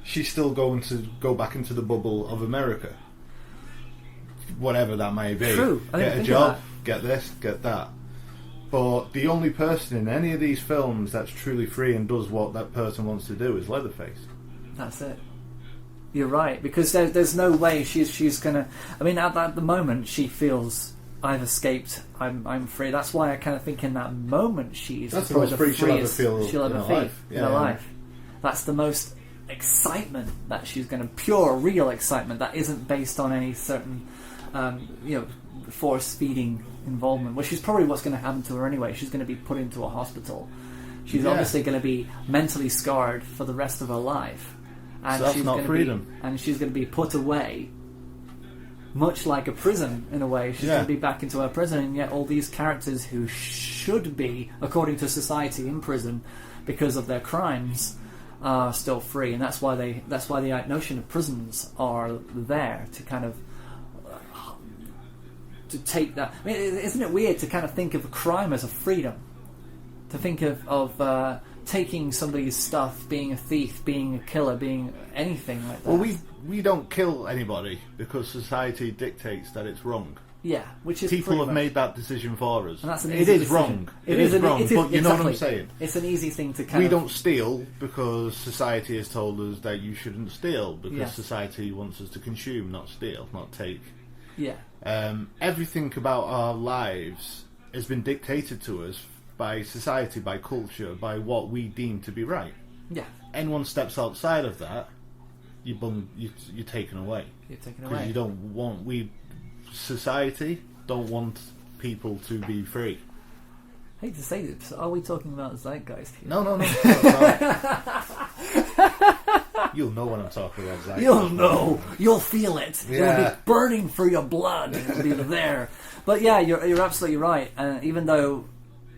she's still going to go back into the bubble of America. Whatever that may be. True. Get a job, get this, get that. But the only person in any of these films that's truly free and does what that person wants to do is Leatherface. That's it. You're right, because there's no way she's gonna. I mean, at the moment she feels, I've escaped, I'm free. That's why I kind of think in that moment that's the most free she'll ever feel in her life. In her life. That's the most excitement that she's going to, pure, real excitement that isn't based on any certain, force-feeding involvement, which is probably what's going to happen to her anyway. She's going to be put into a hospital. She's obviously going to be mentally scarred for the rest of her life. And so that's she's not going freedom. And she's going to be put away, much like a prison in a way. She's going to be back into her prison, and yet all these characters who should be, according to society, in prison because of their crimes, are still free. And that's why the notion of prisons are there to kind of to take that. I mean, isn't it weird to kind of think of a crime as a freedom? To think of taking somebody's stuff, being a thief, being a killer, being anything like that. Well, we don't kill anybody because society dictates that it's wrong. Yeah, which is people have made that decision for us. And that's an it easy is decision. wrong. It is wrong, but you know what I'm saying. It's an easy thing to kind We of. don't steal because society has told us that you shouldn't steal because Yes. society wants us to consume, not steal, not take. Yeah. Everything about our lives has been dictated to us by society, by culture, by what we deem to be right. Yeah. Anyone steps outside of that, you're taken away. You're taken Because away. you don't want society don't want people to be free. I hate to say this, are we talking about zeitgeist here? No. You'll know what I'm talking about, zeitgeist. You'll know. You'll feel it. Yeah. It'll be burning through your blood. It'll be there. But yeah, you're absolutely right. Even though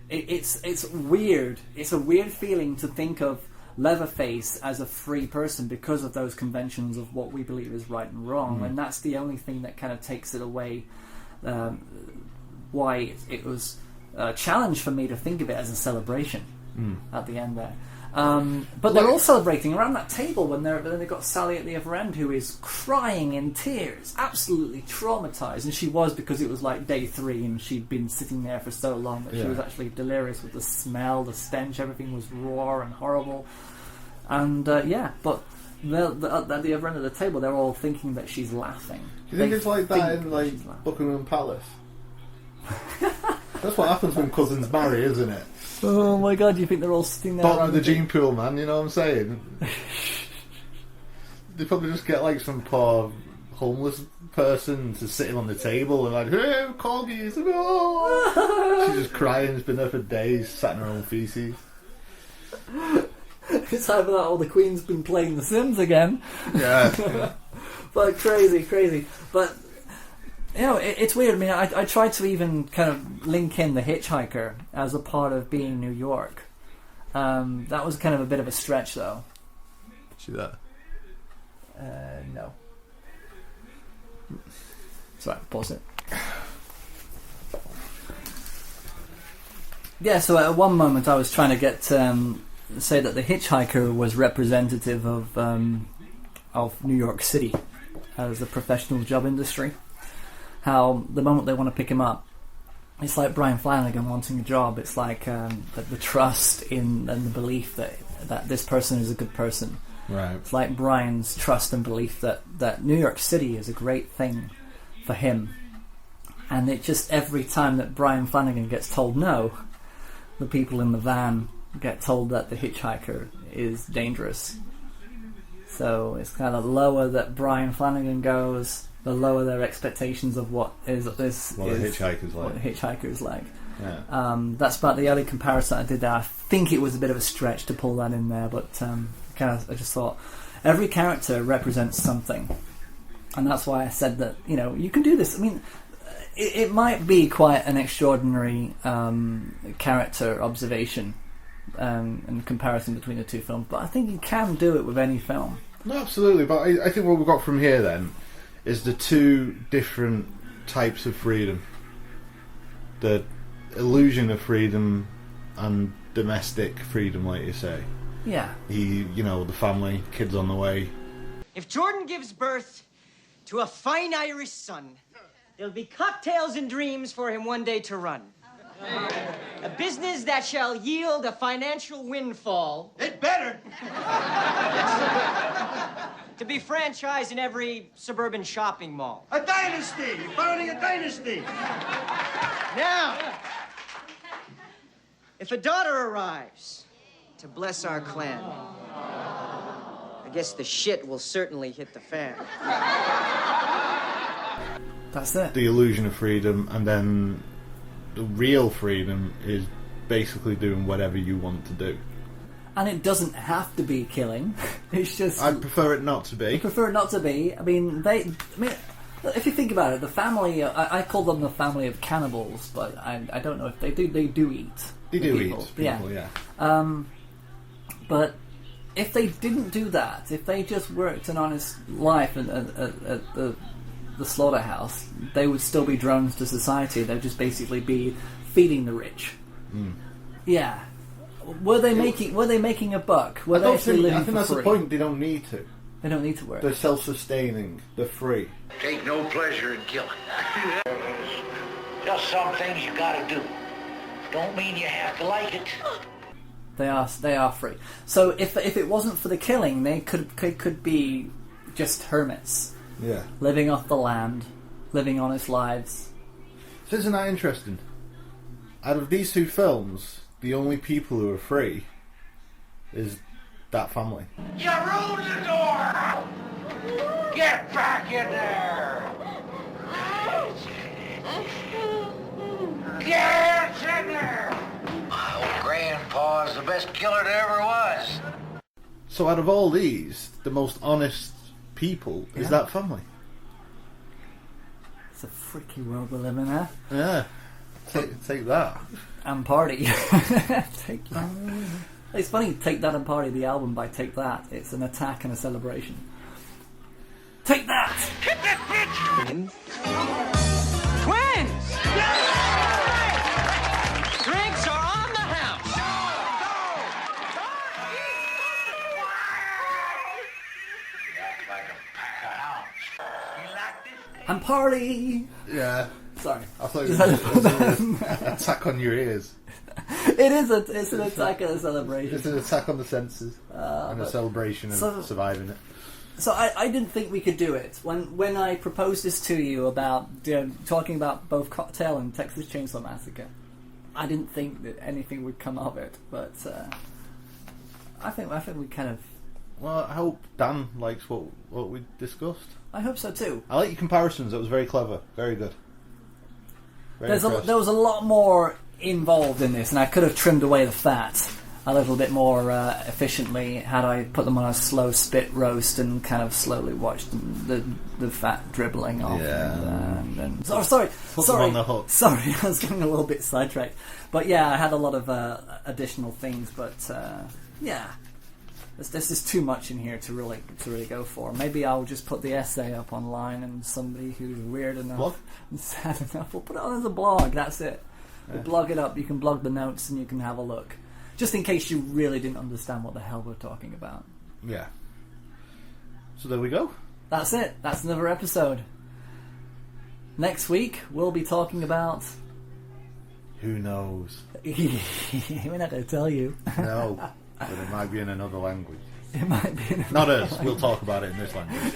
it's weird. It's a weird feeling to think of Leatherface as a free person because of those conventions of what we believe is right and wrong, and that's the only thing that kind of takes it away. Why it was a challenge for me to think of it as a celebration at the end there. But they're all celebrating around that table when they've got Sally at the other end, who is crying in tears, absolutely traumatized, and she was, because it was like day 3 and she'd been sitting there for so long that she was actually delirious with the smell, the stench, everything was raw and horrible. And but at the other end of the table, they're all thinking that she's laughing. Do you think it's like that in like Buckingham Palace? That's what happens when cousins marry, isn't it? Oh my god, do you think they're all sitting there? Bottom of the gene pool, man, you know what I'm saying? They probably just get like some poor homeless person to sit him on the table and like, hey, corgis, oh! She's just crying, it's been there for days, sat in her own feces. It's either that or the Queen's been playing The Sims again. Yeah. But crazy. But It's weird. I mean, I tried to even kind of link in The Hitchhiker as a part of being New York. That was kind of a bit of a stretch, though. See that? No. Sorry, pause it. Yeah, so at one moment I was trying to get say that The Hitchhiker was representative of New York City as a professional job industry. How the moment they want to pick him up, it's like Brian Flanagan wanting a job. It's like the trust in and the belief that this person is a good person. Right. It's like Brian's trust and belief that New York City is a great thing for him. And it just, every time that Brian Flanagan gets told no, the people in the van get told that the hitchhiker is dangerous. So it's kind of lower that Brian Flanagan goes, the lower their expectations of what the hitchhiker is like. Yeah. That's about the only comparison I did there. I think it was a bit of a stretch to pull that in there, but I just thought every character represents something, and that's why I said that you can do this. I mean, it might be quite an extraordinary character observation and comparison between the two films, but I think you can do it with any film. No, absolutely. But I think what we've got from here then is the two different types of freedom: the illusion of freedom and domestic freedom, like you say. Yeah. The family, kids on the way. If Jordan gives birth to a fine Irish son, there'll be cocktails and dreams for him one day to run. A business that shall yield a financial windfall. It better. To be franchised in every suburban shopping mall. A dynasty. You're founding a dynasty. Now, if a daughter arrives to bless our clan, I guess the shit will certainly hit the fan. That's it. The illusion of freedom, and then the real freedom is basically doing whatever you want to do. And it doesn't have to be killing. It's just... I'd prefer it not to be. I prefer it not to be. I mean, if you think about it, the family... I call them the family of cannibals, but I don't know if they do. They do eat. They do people. Eat people, yeah. But if they didn't do that, if they just worked an honest life at the slaughterhouse, they would still be drones to society. They'd just basically be feeding the rich. Mm. Yeah. Were they making a buck? I think that's the point. They don't need to. They don't need to work. They're self-sustaining. They're free. Take no pleasure in killing. Just some things you gotta do. Don't mean you have to like it. They are free. So if it wasn't for the killing, they could be just hermits. Yeah. Living off the land, living honest lives. So isn't that interesting? Out of these two films, the only people who are free is that family. You ruined the door! Get back in there! Get in there! My old grandpa's the best killer there ever was. So out of all these, the most honest people is that family. It's a freaky world we live in, huh? Yeah. Take that. And Party. Take that. It's funny, Take That and Party, the album by Take That. It's an attack and a celebration. Take that! Hit that bitch! Twins! Drinks are on the house! You act like a pack of hounds. You like this? And Party! Yeah. Sorry. I thought it was an attack on your ears. It's an attack and a celebration. It's an attack on the senses and a celebration of surviving it. So I didn't think we could do it. When I proposed this to you about talking about both Cocktail and Texas Chainsaw Massacre, I didn't think that anything would come of it. But I think we kind of... Well, I hope Dan likes what we discussed. I hope so too. I like your comparisons. That was very clever. Very good. There was a lot more involved in this, and I could have trimmed away the fat. a little bit more efficiently had I put them on a slow spit roast and kind of slowly watched the fat dribbling off. Yeah. And sorry, Put them on the hook. Sorry, I was getting a little bit sidetracked. But yeah, I had a lot of additional things. But yeah, this is too much in here to really go for. Maybe I'll just put the essay up online, and somebody who's weird enough and sad enough will put it on as a blog. That's it. We'll blog it up. You can blog the notes and you can have a look. Just in case you really didn't understand what the hell we're talking about. Yeah. So there we go. That's it. That's another episode. Next week, we'll be talking about... Who knows? We're not going to tell you. No, but it might be in another language. It might be in Not us. We'll talk about it in this language.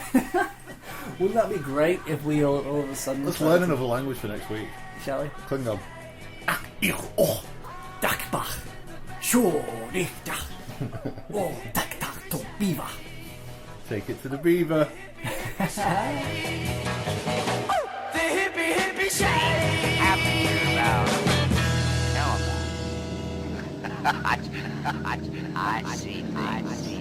Wouldn't that be great if we all of a sudden... Let's learn another language for next week. Shall we? Klingon. Dakbach. Beaver. Take it to the beaver. The hippie shake. Happy about. Tell 'em. I see things.